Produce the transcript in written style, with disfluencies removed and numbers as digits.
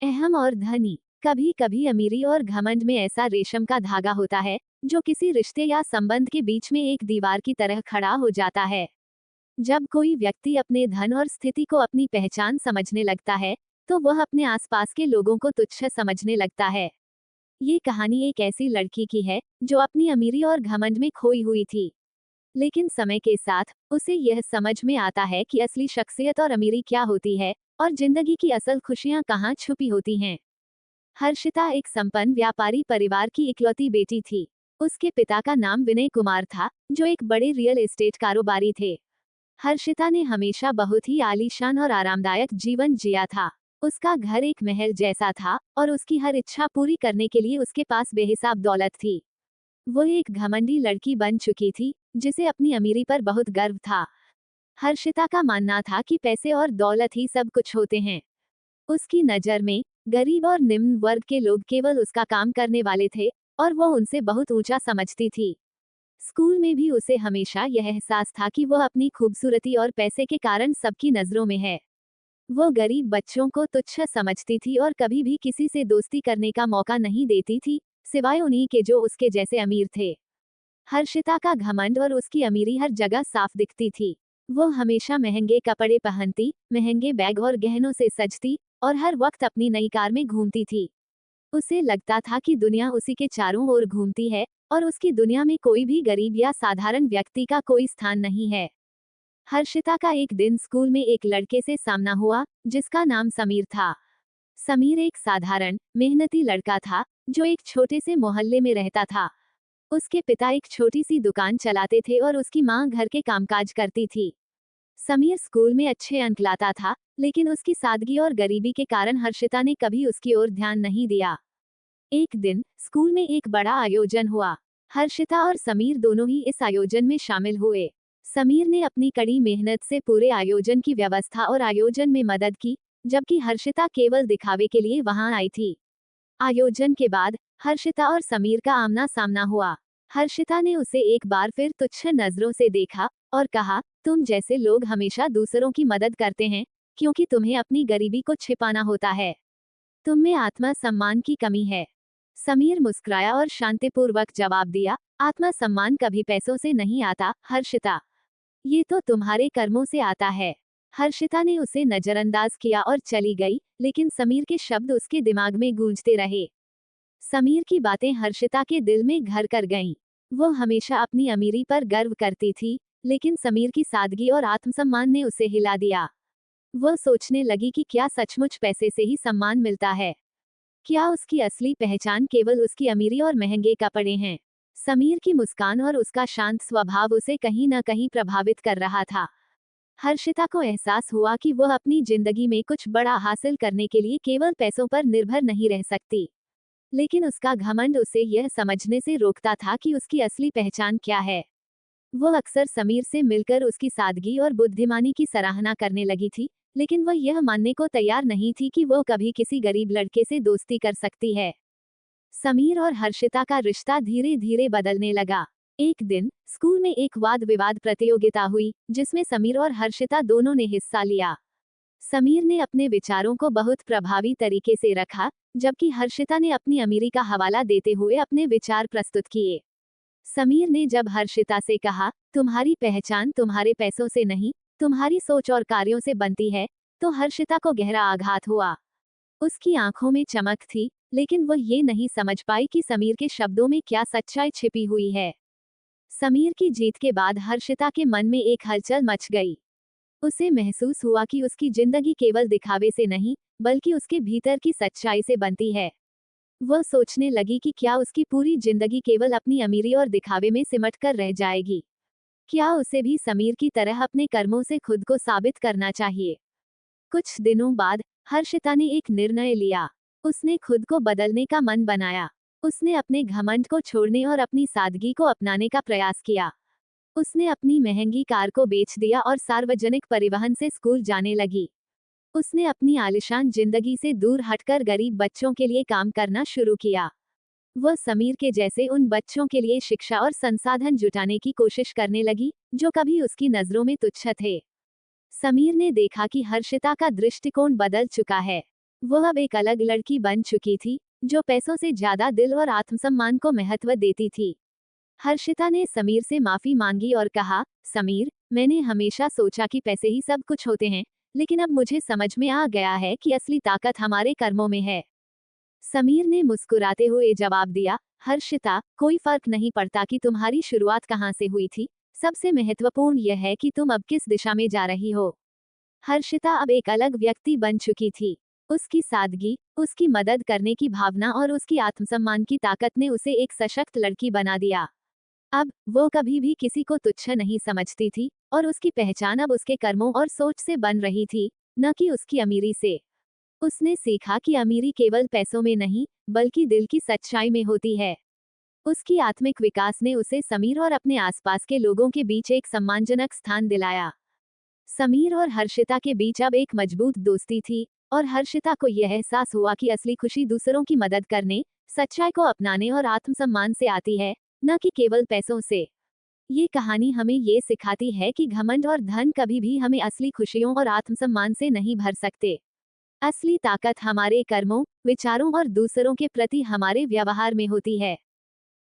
अहम और धनी। कभी कभी अमीरी और घमंड में ऐसा रेशम का धागा होता है जो किसी रिश्ते या संबंध के बीच में एक दीवार की तरह खड़ा हो जाता है। जब कोई व्यक्ति अपने धन और स्थिति को अपनी पहचान समझने लगता है, तो वह अपने आसपास के लोगों को तुच्छ समझने लगता है। ये कहानी एक ऐसी लड़की की है जो अपनी अमीरी और घमंड में खोई हुई थी। लेकिन समय के साथ उसे यह समझ में आता है कि असली शख्सियत और अमीरी क्या होती है, और जिंदगी की असल खुशियां कहाँ छुपी होती हैं। हर्षिता एक संपन्न व्यापारी परिवार की इकलौती बेटी थी। उसके पिता का नाम विनय कुमार था, जो एक बड़े रियल एस्टेट कारोबारी थे। हर्षिता ने हमेशा बहुत ही आलीशान और आरामदायक जीवन जिया था। उसका घर एक महल जैसा था और उसकी हर इच्छा पूरी करने के लिए उसके पास बेहिसाब दौलत थी। वो एक घमंडी लड़की बन चुकी थी, जिसे अपनी अमीरी पर बहुत गर्व था। हर्षिता का मानना था कि पैसे और दौलत ही सब कुछ होते हैं। उसकी नज़र में गरीब और निम्न वर्ग के लोग केवल उसका काम करने वाले थे, और वो उनसे बहुत ऊंचा समझती थी। स्कूल में भी उसे हमेशा यह एहसास था कि वह अपनी खूबसूरती और पैसे के कारण सबकी नजरों में है। वो गरीब बच्चों को तुच्छ समझती थी और कभी भी किसी से दोस्ती करने का मौका नहीं देती थी, सिवाय उन्हीं के जो उसके जैसे अमीर थे। हर्षिता का घमंड और उसकी अमीरी हर जगह साफ दिखती थी। वो हमेशा महंगे कपड़े पहनती, महंगे बैग और गहनों से सजती, और हर वक्त अपनी नई कार में घूमती थी। उसे लगता था कि दुनिया उसी के चारों ओर घूमती है, और उसकी दुनिया में कोई भी गरीब या साधारण व्यक्ति का कोई स्थान नहीं है। हर्षिता का एक दिन स्कूल में एक लड़के से सामना हुआ, जिसका नाम समीर था। समीर एक साधारण, मेहनती लड़का था, जो एक छोटे से मोहल्ले में रहता था। उसके पिता एक छोटी सी दुकान चलाते थे और उसकी माँ घर के कामकाज करती थी। समीर स्कूल में अच्छे अंक लाता था, लेकिन उसकी सादगी और गरीबी के कारण हर्षिता ने कभी उसकी ओर ध्यान नहीं दिया। एक दिन स्कूल में एक बड़ा आयोजन हुआ। हर्षिता और समीर दोनों ही इस आयोजन में शामिल हुए। समीर ने अपनी कड़ी मेहनत से पूरे आयोजन की व्यवस्था और आयोजन में मदद की, जबकि हर्षिता केवल दिखावे के लिए वहां आई थी। आयोजन के बाद हर्षिता और समीर का आमना सामना हुआ। हर्षिता ने उसे एक बार फिर तुच्छ नजरों से देखा और कहा, तुम जैसे लोग हमेशा दूसरों की मदद करते हैं, क्योंकि तुम्हें अपनी गरीबी को छिपाना होता है। तुम में आत्मा सम्मान की कमी है। समीर मुस्कुराया और शांतिपूर्वक जवाब दिया, आत्मा सम्मान कभी पैसों से नहीं आता, हर्षिता। ये तो तुम्हारे कर्मों से आता है। हर्षिता ने उसे नजरअंदाज किया और चली गई, लेकिन समीर के शब्द उसके दिमाग में गूंजते रहे। समीर की बातें हर्षिता के दिल में घर कर गईं। वो हमेशा अपनी अमीरी पर गर्व करती थी, लेकिन समीर की सादगी और आत्मसम्मान ने उसे हिला दिया। वह सोचने लगी कि क्या सचमुच पैसे से ही सम्मान मिलता है? क्या उसकी असली पहचान केवल उसकी अमीरी और महंगे कपड़े हैं? समीर की मुस्कान और उसका शांत स्वभाव उसे कहीं न कहीं प्रभावित कर रहा था। हर्षिता को एहसास हुआ कि वह अपनी जिंदगी में कुछ बड़ा हासिल करने के लिए केवल पैसों पर निर्भर नहीं रह सकती। लेकिन उसका घमंड उसे यह समझने से रोकता था कि उसकी असली पहचान क्या है। वह अक्सर समीर से मिलकर उसकी सादगी और बुद्धिमानी की सराहना करने लगी थी, लेकिन वह यह मानने को तैयार नहीं थी कि वह कभी किसी गरीब लड़के से दोस्ती कर सकती है। समीर और हर्षिता का रिश्ता धीरे धीरे बदलने लगा। एक दिन स्कूल में एक वाद विवाद प्रतियोगिता हुई, जिसमें समीर और हर्षिता दोनों ने हिस्सा लिया। समीर ने अपने विचारों को बहुत प्रभावी तरीके से रखा, जबकि हर्षिता ने अपनी अमीरी का हवाला देते हुए अपने विचार प्रस्तुत किए। समीर ने जब हर्षिता से कहा, तुम्हारी पहचान तुम्हारे पैसों से नहीं, तुम्हारी सोच और कार्यों से बनती है, तो हर्षिता को गहरा आघात हुआ। उसकी आंखों में चमक थी, लेकिन वह ये नहीं समझ पाई कि समीर के शब्दों में क्या सच्चाई छिपी हुई है। समीर की जीत के बाद हर्षिता के मन में एक हलचल मच गई। उसे महसूस हुआ कि उसकी जिंदगी केवल दिखावे से नहीं, बल्कि उसके भीतर की सच्चाई से बनती है। वह सोचने लगी कि क्या उसकी पूरी जिंदगी केवल अपनी अमीरी और दिखावे में सिमट कर रह जाएगी। क्या उसे भी समीर की तरह अपने कर्मों से खुद को साबित करना चाहिए? कुछ दिनों बाद हर्षिता ने एक निर्णय लिया। उसने खुद को बदलने का मन बनाया। उसने अपने घमंड को छोड़ने और अपनी सादगी को अपनाने का प्रयास किया। उसने अपनी महंगी कार को बेच दिया और सार्वजनिक परिवहन से स्कूल जाने लगी। उसने अपनी आलिशान जिंदगी से दूर हटकर गरीब बच्चों के लिए काम करना शुरू किया। वह समीर के जैसे उन बच्चों के लिए शिक्षा और संसाधन जुटाने की कोशिश करने लगी, जो कभी उसकी नजरों में तुच्छ थे। समीर ने देखा कि हर्षिता का दृष्टिकोण बदल चुका है। वो अब एक अलग लड़की बन चुकी थी, जो पैसों से ज्यादा दिल और आत्मसम्मान को महत्व देती थी। हर्षिता ने समीर से माफी मांगी और कहा, समीर, मैंने हमेशा सोचा कि पैसे ही सब कुछ होते हैं, लेकिन अब मुझे समझ में आ गया है कि असली ताकत हमारे कर्मों में है। समीर ने मुस्कुराते हुए जवाब दिया, हर्षिता, कोई फर्क नहीं पड़ता कि तुम्हारी शुरुआत कहाँ से हुई थी, सबसे महत्वपूर्ण यह है कि तुम अब किस दिशा में जा रही हो। हर्षिता अब एक अलग व्यक्ति बन चुकी थी। उसकी सादगी, उसकी मदद करने की भावना और उसकी आत्मसम्मान की ताकत ने उसे एक सशक्त लड़की बना दिया। अब वो कभी भी किसी को तुच्छ नहीं समझती थी, और उसकी पहचान अब उसके कर्मों और सोच से बन रही थी, न कि उसकी अमीरी से। उसने सीखा कि अमीरी केवल पैसों में नहीं, बल्कि दिल की सच्चाई में होती है। उसकी आत्मिक विकास ने उसे समीर और अपने आसपास के लोगों के बीच एक सम्मानजनक स्थान दिलाया। समीर और हर्षिता के बीच अब एक मजबूत दोस्ती थी, और हर्षिता को यह एहसास हुआ कि असली खुशी दूसरों की मदद करने, सच्चाई को अपनाने और आत्मसम्मान से आती है, न कि केवल पैसों से। ये कहानी हमें ये सिखाती है कि घमंड और धन कभी भी हमें असली खुशियों और आत्मसम्मान से नहीं भर सकते। असली ताकत हमारे कर्मों, विचारों और दूसरों के प्रति हमारे व्यवहार में होती है।